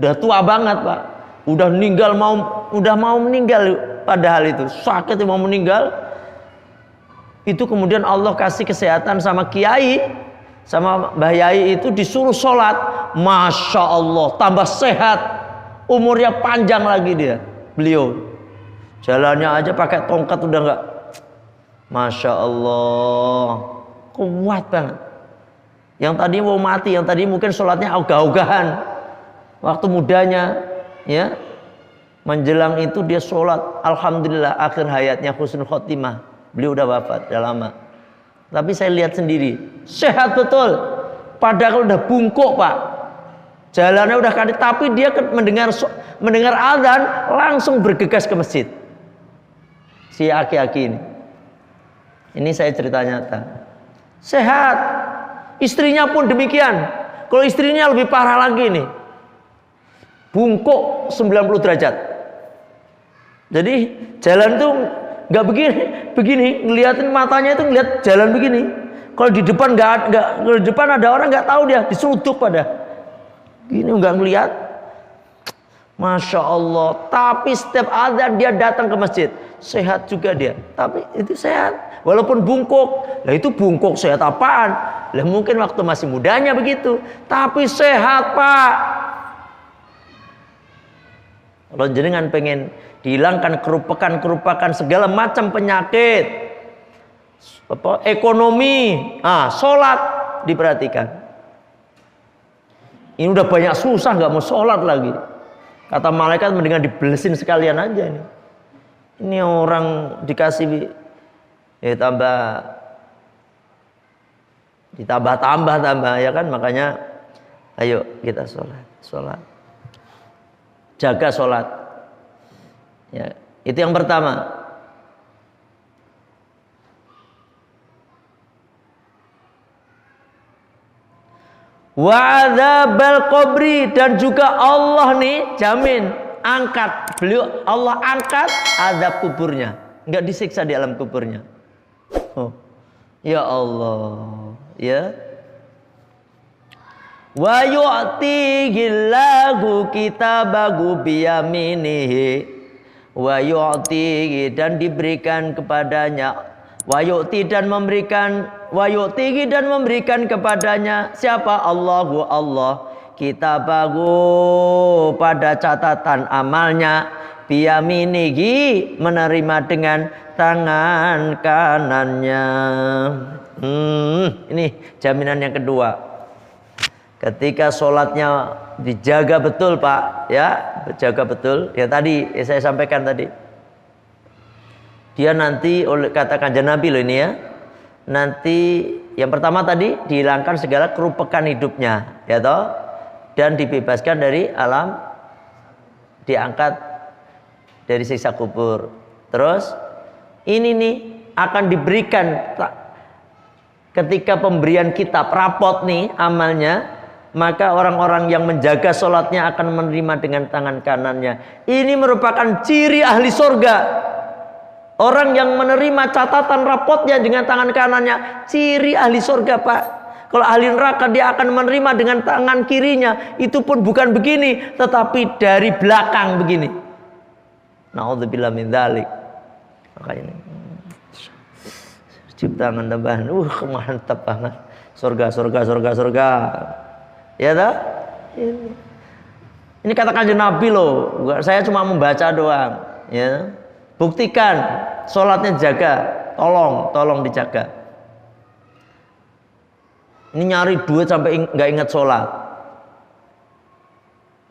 udah tua banget Pak, udah mau meninggal, padahal itu sakit mau meninggal. Itu kemudian Allah kasih kesehatan sama kiai, sama Mbah Yai itu disuruh sholat, Masya Allah tambah sehat, umurnya panjang lagi beliau jalannya aja pakai tongkat udah enggak, Masya Allah kuat banget. Yang tadi mau mati, yang tadi mungkin sholatnya ogah-ogahan waktu mudanya, ya menjelang itu dia sholat, alhamdulillah akhir hayatnya husnul khotimah. Beliau udah wafat, udah lama. Tapi saya lihat sendiri, sehat betul. Padahal udah bungkuk Pak, jalannya udah kali, tapi dia mendengar azan langsung bergegas ke masjid. Si aki-aki ini saya cerita nyata. Sehat. Istrinya pun demikian. Kalau istrinya lebih parah lagi nih, bungkuk 90 derajat. Jadi jalan tuh nggak begini, ngeliatin matanya itu ngeliat jalan begini. Kalau di depan kalau di depan ada orang nggak tahu dia diseruduk pada gini, nggak ngeliat. Masya Allah. Tapi setiap azan dia datang ke masjid, sehat juga dia. Tapi itu sehat, walaupun bungkuk. Lah itu bungkuk sehat apaan? Lah mungkin waktu masih mudanya begitu, tapi sehat Pak. Kalau jenengan pengen dihilangkan kerupakan segala macam penyakit, ekonomi, sholat diperhatikan. Ini udah banyak susah nggak mau sholat lagi. Kata malaikat mendingan dibelesin sekalian aja nih. Ini orang dikasih ditambah ya kan, makanya ayo kita sholat. Jaga sholat. Ya, itu yang pertama. Wa adzabal qabri, dan juga Allah nih jamin angkat, Allah angkat azab kuburnya, enggak disiksa di alam kuburnya. Ya Allah, ya. Wa yu'tihillahu kitabahu biyaminihi, wa yu'tihi, dan diberikan kepadanya, wa yu'ti dan memberikan, wa yu'tihi dan memberikan kepadanya siapa? Allahu Allah, kitabahu pada catatan amalnya, biyaminihi menerima dengan tangan kanannya. Ini jaminan yang kedua. Ketika sholatnya dijaga betul Pak, ya jaga betul. Ya tadi saya sampaikan tadi, dia nanti oleh kata Kanjeng Nabi loh ini ya, nanti yang pertama tadi dihilangkan segala kerupakan hidupnya, ya toh, dan dibebaskan dari alam, diangkat dari siksa kubur. Terus ini nih akan diberikan ketika pemberian kitab rapot nih amalnya, maka orang-orang yang menjaga sholatnya akan menerima dengan tangan kanannya. Ini merupakan ciri ahli surga. Orang yang menerima catatan rapotnya dengan tangan kanannya, ciri ahli surga Pak. Kalau ahli neraka dia akan menerima dengan tangan kirinya, itu pun bukan begini, tetapi dari belakang begini. Na'udzubillah min dzalik. Makanya cium tangan tambahan, mantap banget. Surga. Ya tak? Ini kata Kanjeng Nabi loh, saya cuma membaca doang. Ya, buktikan sholatnya jaga, tolong dijaga. Ini nyari duit sampai nggak ingat sholat,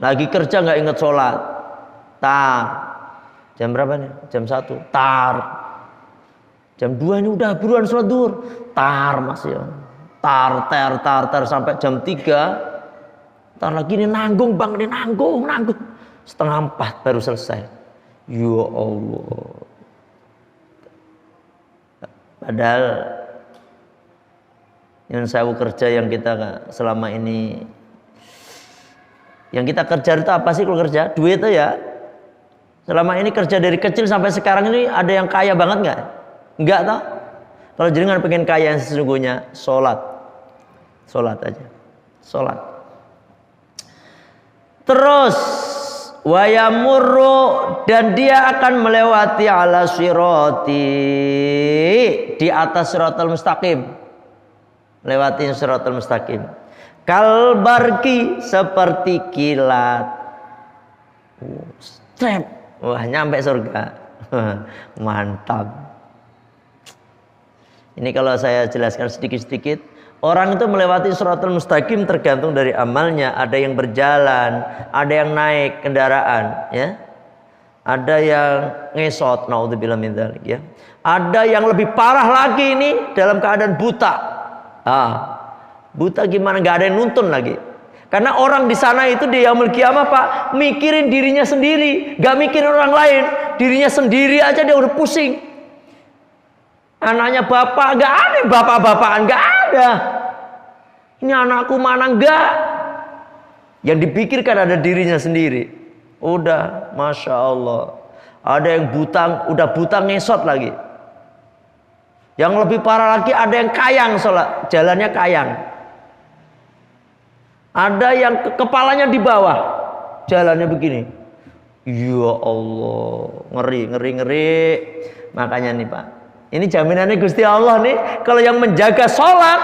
lagi kerja nggak ingat sholat, jam berapa nih? Jam 1, jam 2 ini udah buruan sholat duhur, mas ya, tar sampai jam 3. Ntar lagi ini nanggung bang, ini nanggung. Setengah 4 baru selesai. Ya Allah. Padahal yang saya kerja, yang kita selama ini, yang kita kerja itu apa sih kalau kerja? Duit itu ya. Selama ini kerja dari kecil sampai sekarang ini ada yang kaya banget nggak? Nggak tau. Kalau jenengan pengen kaya yang sesungguhnya, sholat aja, sholat. Terus wayamurru, dan dia akan melewati ala sirati, di atas siratal mustaqim, melewati siratal mustaqim. Kalbarki, seperti kilat. Strap, wah nyampe surga. Mantap. Ini kalau saya jelaskan sedikit-sedikit. Orang itu melewati siratal mustaqim tergantung dari amalnya. Ada yang berjalan, ada yang naik kendaraan, ya. Ada yang ngesot, naudzubillah min dzalik, ya. Ada yang lebih parah lagi ini dalam keadaan buta. Buta gimana? Nggak ada yang nuntun lagi. Karena orang di sana itu di yaumul kiamah, Pak, mikirin dirinya sendiri, nggak mikirin orang lain. Dirinya sendiri aja dia udah pusing. Anaknya bapak, nggak ada bapak-bapakan, nggak ada. Ini anakku mana, enggak. Yang dipikirkan ada dirinya sendiri. Udah, masya Allah. Ada yang buta, udah buta ngesot lagi. Yang lebih parah lagi ada yang kayang sholat, jalannya kayang. Ada yang kepalanya di bawah, jalannya begini. Ya Allah, ngeri. Makanya nih Pak, ini jaminannya Gusti Allah nih, kalau yang menjaga sholat,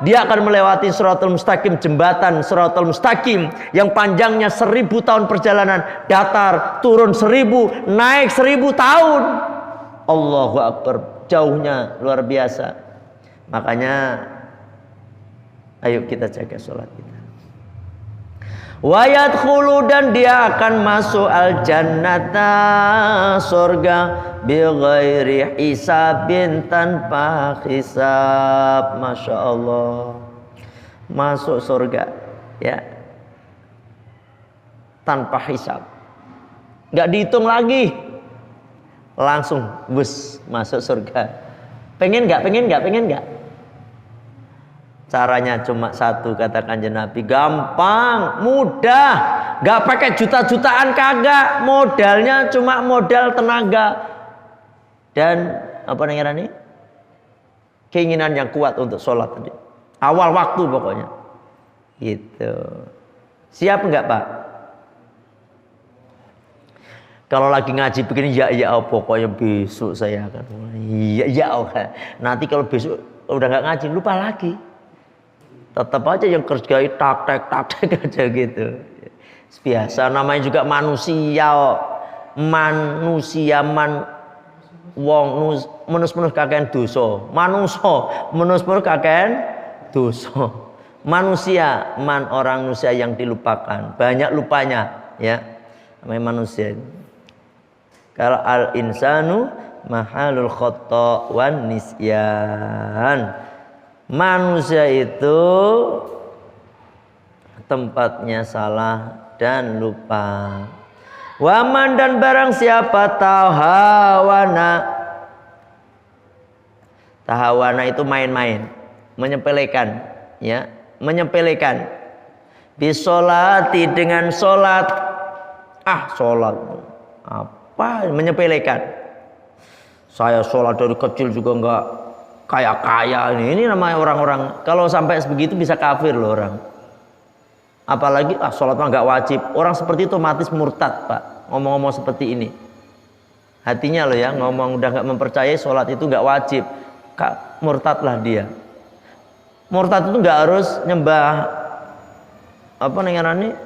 dia akan melewati siratal mustaqim, jembatan siratal mustaqim yang panjangnya 1000 tahun perjalanan, datar, turun 1000, naik 1000 tahun. Allahu Akbar, jauhnya luar biasa. Makanya ayo kita jaga sholat kita. Wa yadkhulu, dan dia akan masuk al jannata, surga, bi ghairi hisabin, tanpa hisab. Masya Allah, masuk surga, ya, tanpa hisab, nggak dihitung lagi, langsung bus masuk surga. Pengen nggak? Caranya cuma satu, kata Kanjeng Nabi, gampang, mudah, nggak pakai juta-jutaan, kagak. Modalnya cuma modal tenaga dan apa namanya nih, keinginan yang kuat untuk sholat tadi. Awal waktu pokoknya. Gitu. Siap nggak Pak? Kalau lagi ngaji begini, ya pokoknya besok saya akan. Ya. Nanti kalau besok udah nggak ngaji, lupa lagi. Tetap aja yang kerjain tak-tek aja gitu. Biasa, namanya juga manusia. Wong menus-menus kakean dosa. Menus-menus kakean dosa. Manusia, orang manusia yang dilupakan. Banyak lupanya, ya. Namanya manusia. Kalau al-insanu mahalul khata' wan nisyan. Manusia itu tempatnya salah dan lupa. Waman, dan barang siapa tahawana itu main-main, menyepelekan, ya, menyepelekan. Bisolati, dengan solat. Solat apa? Menyepelekan. Saya solat dari kecil juga enggak kaya ini namanya orang-orang kalau sampai begitu bisa kafir loh orang. Apalagi sholat mah nggak wajib. Orang seperti itu otomatis murtad Pak. Ngomong-ngomong seperti ini, hatinya loh ya, ngomong udah nggak mempercayai sholat itu nggak wajib, murtadlah dia. Murtad itu nggak harus nyembah apa namanya,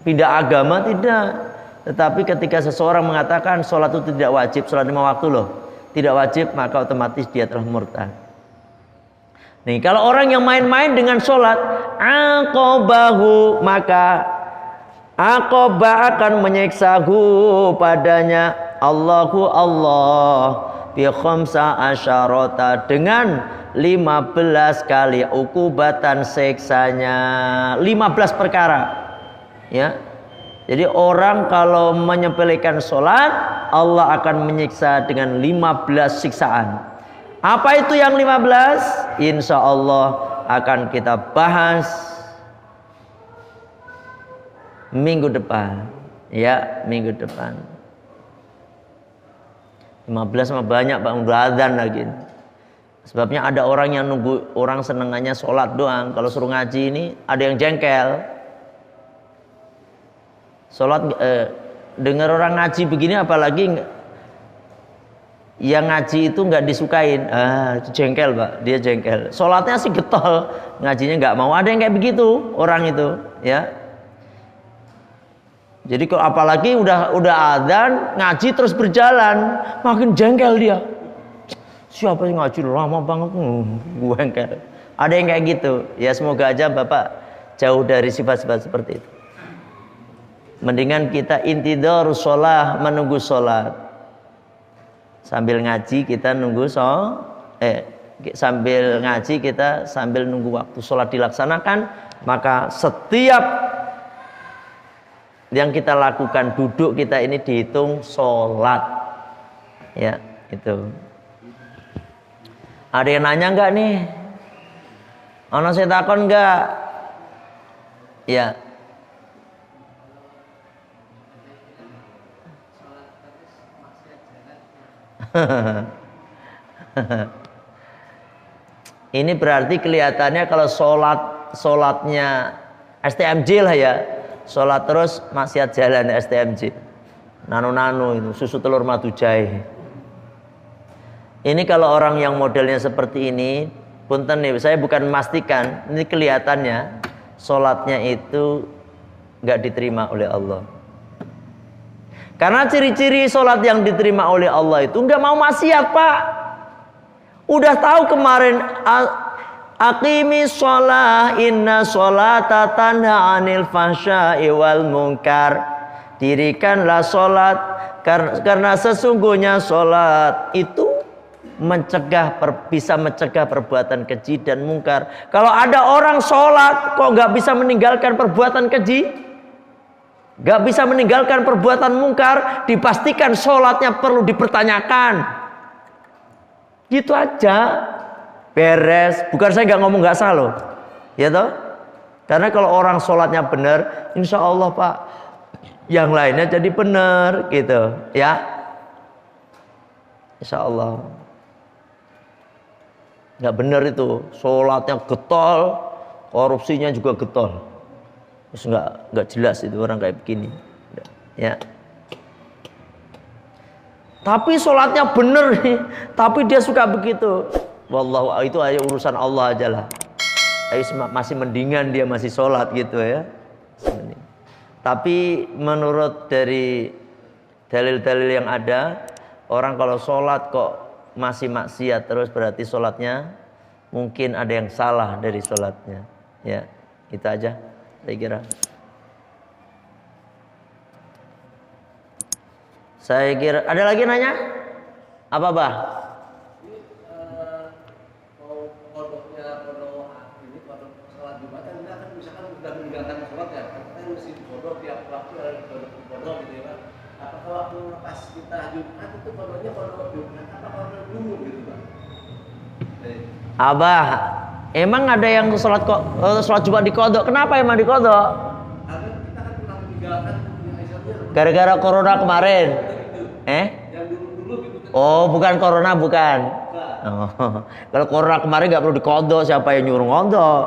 pindah agama, tidak. Tetapi ketika seseorang mengatakan sholat itu tidak wajib, sholat 5 waktu loh tidak wajib, maka otomatis dia telah murtad. Nih, kalau orang yang main-main dengan sholat, aqabahu, maka aqabah akan menyiksahu padanya Allahu Allah bi khamsa asyarata, dengan 15 kali ukubatan siksanya, 15 perkara, ya. Jadi orang kalau menyepelekan sholat, Allah akan menyiksa dengan 15 siksaan. Apa itu yang 15? Insya Allah akan kita bahas minggu depan, ya, minggu depan. 15 mah banyak Pak, udah adzan lagi. Sebabnya ada orang yang nunggu, orang senengannya sholat doang. Kalau suruh ngaji ini ada yang jengkel. Sholat dengar orang ngaji begini, apalagi yang ngaji itu nggak disukain, jengkel Pak, dia jengkel. Sholatnya sih getol, ngajinya nggak mau. Ada yang kayak begitu orang itu, ya. Jadi kalau apalagi udah adzan, ngaji terus berjalan, makin jengkel dia. Siapa yang ngaji lama banget, jengkel. Ada yang kayak gitu. Ya semoga aja Bapak jauh dari sifat-sifat seperti itu. Mendingan kita intidharus sholat, menunggu sholat. Sambil ngaji kita nunggu sambil ngaji kita sambil nunggu waktu sholat dilaksanakan. Maka setiap yang kita lakukan, duduk kita ini dihitung sholat. Ya, itu. Ada yang nanya enggak nih? Ono saya takon enggak? Ya. Ini berarti kelihatannya kalau sholatnya STMJ lah ya, sholat terus maksiat jalan STMJ, nano itu susu telur madu jahe. Ini kalau orang yang modelnya seperti ini, punten nih, saya bukan memastikan, ini kelihatannya sholatnya itu nggak diterima oleh Allah. Karena ciri-ciri sholat yang diterima oleh Allah itu nggak mau maksiat Pak. Udah tahu kemarin, aqimi sholah inna sholata tanha anil fahsya'i wal munkar. Dirikanlah sholat karena sesungguhnya sholat itu bisa mencegah perbuatan keji dan mungkar. Kalau ada orang sholat kok nggak bisa meninggalkan perbuatan keji, gak bisa meninggalkan perbuatan mungkar, dipastikan sholatnya perlu dipertanyakan. Gitu aja, beres. Bukan saya gak ngomong gak salah loh, ya toh? Karena kalau orang sholatnya benar, insya Allah Pak, yang lainnya jadi benar, gitu, ya. Insya Allah. Gak benar itu, sholatnya getol, korupsinya juga getol. Terus nggak jelas itu orang kayak begini, ya. Tapi sholatnya bener nih, tapi dia suka begitu. Wallahu, itu aja urusan Allah aja lah. Tapi masih mendingan dia masih sholat gitu ya. Tapi menurut dari dalil-dalil yang ada, orang kalau sholat kok masih maksiat terus berarti sholatnya mungkin ada yang salah dari sholatnya. Ya, itu aja. Saya kira. Saya kira ada lagi nanya? Apa Bah? Kodoknya ini kodok sholat Jumat kan kita kan misalkan sudah meninggalkan sholat ya, kita mesti kodok tiap waktu ada kodok gitu ya Pak. Apakah waktu pas kita Jumat itu kodoknya kodok Jumat apa kodok dulu gitu Pak? Abah, emang ada yang sholat Jumat dikodok? Kenapa emang dikodok? Karena kita kan pernah meninggalkan Gara-gara corona kemarin. Yang dulu gitu kan. Oh, bukan corona, bukan. Oh. Kalau corona kemarin nggak perlu dikodok, siapa yang nyuruh ngodok?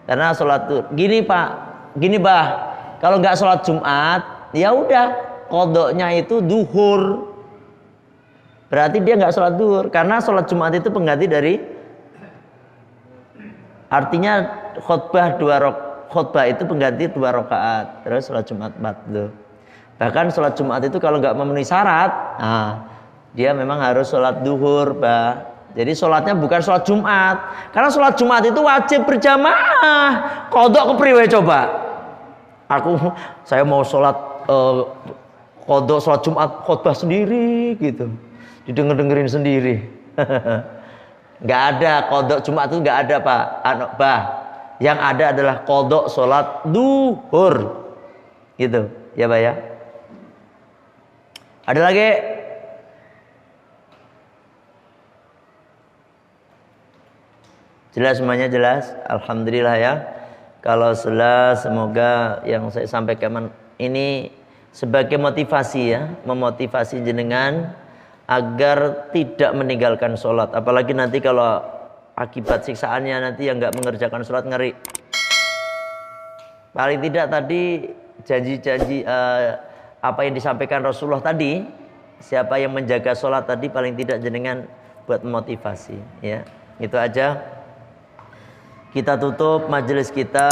Karena sholat tuh gini Pak, gini Bah, kalau nggak sholat Jumat, ya udah kodoknya itu duhur. Berarti dia nggak sholat duhur, karena sholat Jumat itu pengganti dari, artinya khutbah itu pengganti 2 rakaat, terus sholat Jumat 4. Bahkan sholat Jumat itu kalau nggak memenuhi syarat, dia memang harus sholat duhur, Bah. Jadi sholatnya bukan sholat Jumat, karena sholat Jumat itu wajib berjamaah. Kodok kepriwe coba? Saya mau sholat kodok sholat Jumat khutbah sendiri gitu, didengerin sendiri. Nggak ada kodok Jumat itu, nggak ada Pak, Bah. Yang ada adalah kodok sholat duhur, gitu, ya Pak ya. Ada lagi? Jelas semuanya, jelas. Alhamdulillah ya. Kalau jelas, semoga yang saya sampaikan ini sebagai motivasi ya, memotivasi jenengan agar tidak meninggalkan sholat. Apalagi nanti kalau akibat siksaannya nanti yang nggak mengerjakan sholat, ngeri. Paling tidak tadi janji-janji apa yang disampaikan Rasulullah tadi, siapa yang menjaga sholat tadi paling tidak jenengan buat motivasi, ya. Itu aja. Kita tutup majelis kita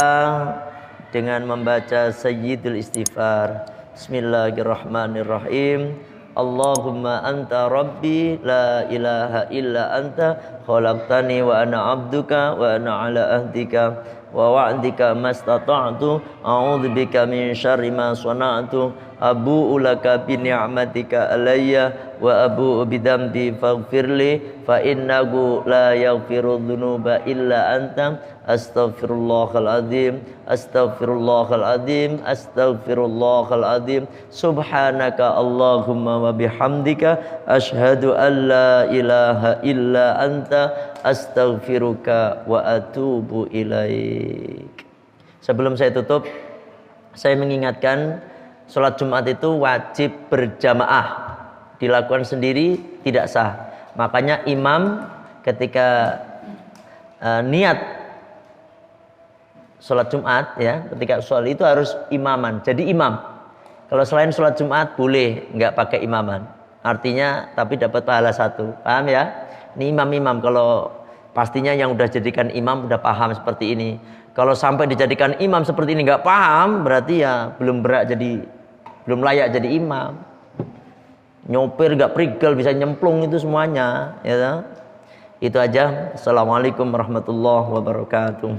dengan membaca Sayyidul Istighfar. Bismillahirrahmanirrahim. Allahumma anta rabbi la ilaha illa anta khalaqtani wa ana abduka wa ana ala ahdika wa wa'dika mastata'tu a'udzubika min syarri ma sana'tu abu'u laka bi ni'matika alayya wa abu'u bidambi faghfirli fa innahu la yaghfiru dhunuba illa anta astaghfirullahal azim astaghfirullahal azim astaghfirullahal azim subhanaka allahumma wa bihamdika asyhadu an la ilaha illa anta astaghfiruka wa atubu ilaik. Sebelum saya tutup, saya mengingatkan sholat Jumat itu wajib berjamaah, dilakukan sendiri tidak sah. Makanya imam ketika niat sholat Jumat, ya, ketika sholat itu harus imaman, jadi imam. Kalau selain sholat Jumat boleh nggak pakai imaman, artinya tapi dapat pahala satu, paham ya? Ini imam-imam, kalau pastinya yang udah jadikan imam udah paham seperti ini. Kalau sampai dijadikan imam seperti ini nggak paham, berarti ya belum layak jadi imam. Nyopir nggak prigel bisa nyemplung itu semuanya, ya. Itu aja. Assalamualaikum warahmatullahi wabarakatuh.